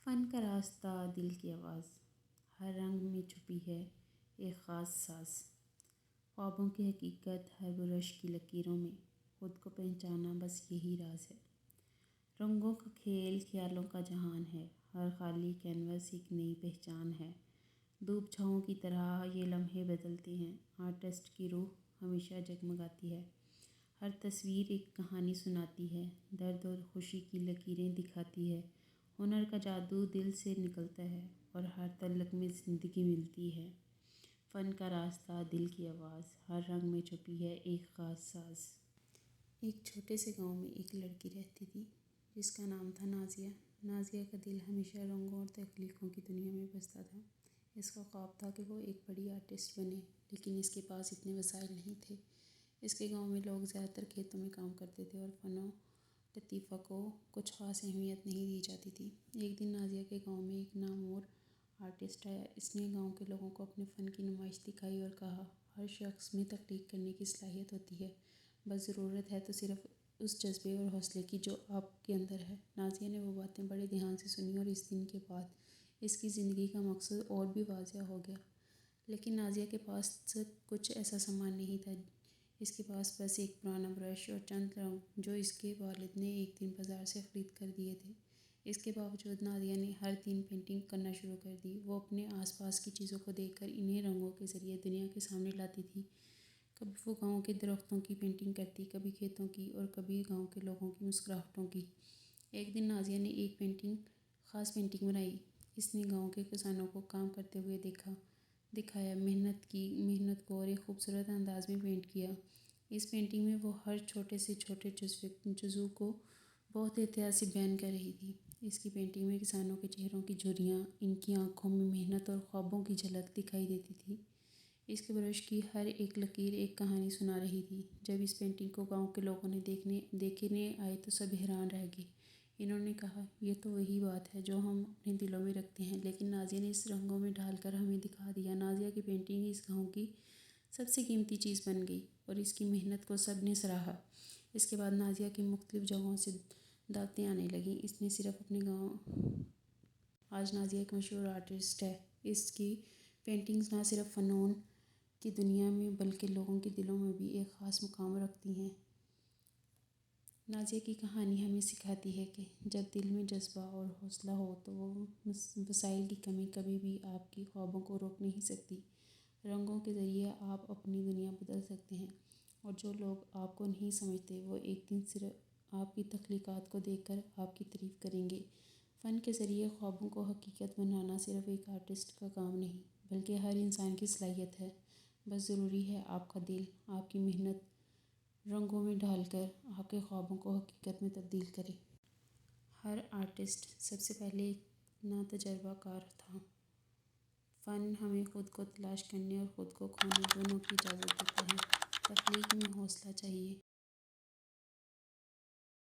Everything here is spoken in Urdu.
فن کا راستہ دل کی آواز، ہر رنگ میں چھپی ہے ایک خاص ساز۔ خوابوں کی حقیقت ہر برش کی لکیروں میں، خود کو پہچانا بس یہی راز ہے۔ رنگوں کا کھیل خیالوں کا جہان ہے، ہر خالی کینوس ایک نئی پہچان ہے۔ دھوپ چھاؤں کی طرح یہ لمحے بدلتے ہیں، آرٹسٹ کی روح ہمیشہ جگمگاتی ہے۔ ہر تصویر ایک کہانی سناتی ہے، درد اور خوشی کی لکیریں دکھاتی ہے۔ ہنر کا جادو دل سے نکلتا ہے اور ہر تلک میں زندگی ملتی ہے۔ فن کا راستہ دل کی آواز، ہر رنگ میں چھپی ہے ایک خاص ساز۔ ایک چھوٹے سے گاؤں میں ایک لڑکی رہتی تھی جس کا نام تھا نازیہ۔ نازیہ کا دل ہمیشہ رنگوں اور تخلیقوں کی دنیا میں بستا تھا۔ اس کا خواب تھا کہ وہ ایک بڑی آرٹسٹ بنے، لیکن اس کے پاس اتنے وسائل نہیں تھے۔ اس کے گاؤں میں لوگ زیادہ تر کھیتوں میں کام کرتے تھے اور فن و لطیفہ کو کچھ خاص اہمیت نہیں دی جاتی تھی۔ ایک دن نازیہ کے گاؤں میں ایک نامور آرٹسٹ آیا۔ اس نے گاؤں کے لوگوں کو اپنے فن کی نمائش دکھائی اور کہا، ہر شخص میں تخلیق کرنے کی صلاحیت ہوتی ہے، بس ضرورت ہے تو صرف اس جذبے اور حوصلے کی جو آپ کے اندر ہے۔ نازیہ نے وہ باتیں بڑے دھیان سے سنیں اور اس دن کے بعد اس کی زندگی کا مقصد اور بھی واضح ہو گیا۔ لیکن نازیہ کے پاس کچھ ایسا سامان نہیں تھا۔ اس کے پاس بس ایک پرانا برش اور چند رنگ جو اس کے والد نے ایک دن بازار سے خرید کر دیے تھے۔ اس کے باوجود نازیہ نے ہر دن پینٹنگ کرنا شروع کر دی۔ وہ اپنے آس پاس کی چیزوں کو دیکھ کر انہیں رنگوں کے ذریعے دنیا کے سامنے لاتی تھی۔ کبھی وہ گاؤں کے درختوں کی پینٹنگ کرتی، کبھی کھیتوں کی اور کبھی گاؤں کے لوگوں کی مسکراہٹوں کی۔ ایک دن نازیہ نے ایک خاص پینٹنگ بنائی۔ اس نے گاؤں کے کسانوں کو کام کرتے ہوئے دکھایا، محنت کو اور ایک خوبصورت انداز میں پینٹ کیا۔ اس پینٹنگ میں وہ ہر چھوٹے سے چھوٹے جزو کو بہت احتیاط سے بیان کر رہی تھی۔ اس کی پینٹنگ میں کسانوں کے چہروں کی جھریاں، ان کی آنکھوں میں محنت اور خوابوں کی جھلک دکھائی دیتی تھی۔ اس کے برش کی ہر ایک لکیر ایک کہانی سنا رہی تھی۔ جب اس پینٹنگ کو گاؤں کے لوگوں نے دیکھنے آئے تو سب حیران رہ گئے۔ انہوں نے کہا، یہ تو وہی بات ہے جو ہم اپنے دلوں میں رکھتے ہیں، لیکن نازیہ نے اس رنگوں میں ڈھال کر ہمیں دکھا دیا۔ نازیہ کی پینٹنگ اس گاؤں کی سب سے قیمتی چیز بن گئی اور اس کی محنت کو سب نے سراہا۔ اس کے بعد نازیہ کی مختلف جگہوں سے دعوتیں آنے لگیں۔ اس نے صرف اپنے گاؤں آج نازیہ ایک مشہور آرٹسٹ ہے۔ اس کی پینٹنگز نہ صرف فنون کی دنیا میں بلکہ لوگوں کے دلوں میں بھی ایک خاص مقام رکھتی ہیں۔ نازیہ کی کہانی ہمیں سکھاتی ہے کہ جب دل میں جذبہ اور حوصلہ ہو تو وسائل کی کمی کبھی بھی آپ کی خوابوں کو روک نہیں سکتی۔ رنگوں کے ذریعے آپ اپنی دنیا بدل سکتے ہیں اور جو لوگ آپ کو نہیں سمجھتے وہ ایک دن صرف آپ کی تخلیقات کو دیکھ کر آپ کی تعریف کریں گے۔ فن کے ذریعے خوابوں کو حقیقت بنانا صرف ایک آرٹسٹ کا کام نہیں بلکہ ہر انسان کی صلاحیت ہے، بس ضروری ہے آپ کا دل آپ کی محنت رنگوں میں ڈھال کر آپ کے خوابوں کو حقیقت میں تبدیل کرے۔ ہر آرٹسٹ سب سے پہلے ایک ناتجربہ کار تھا۔ فن ہمیں خود کو تلاش کرنے اور خود کو کھونے دونوں کی اجازت دیتا ہے۔ تخلیق میں حوصلہ چاہیے۔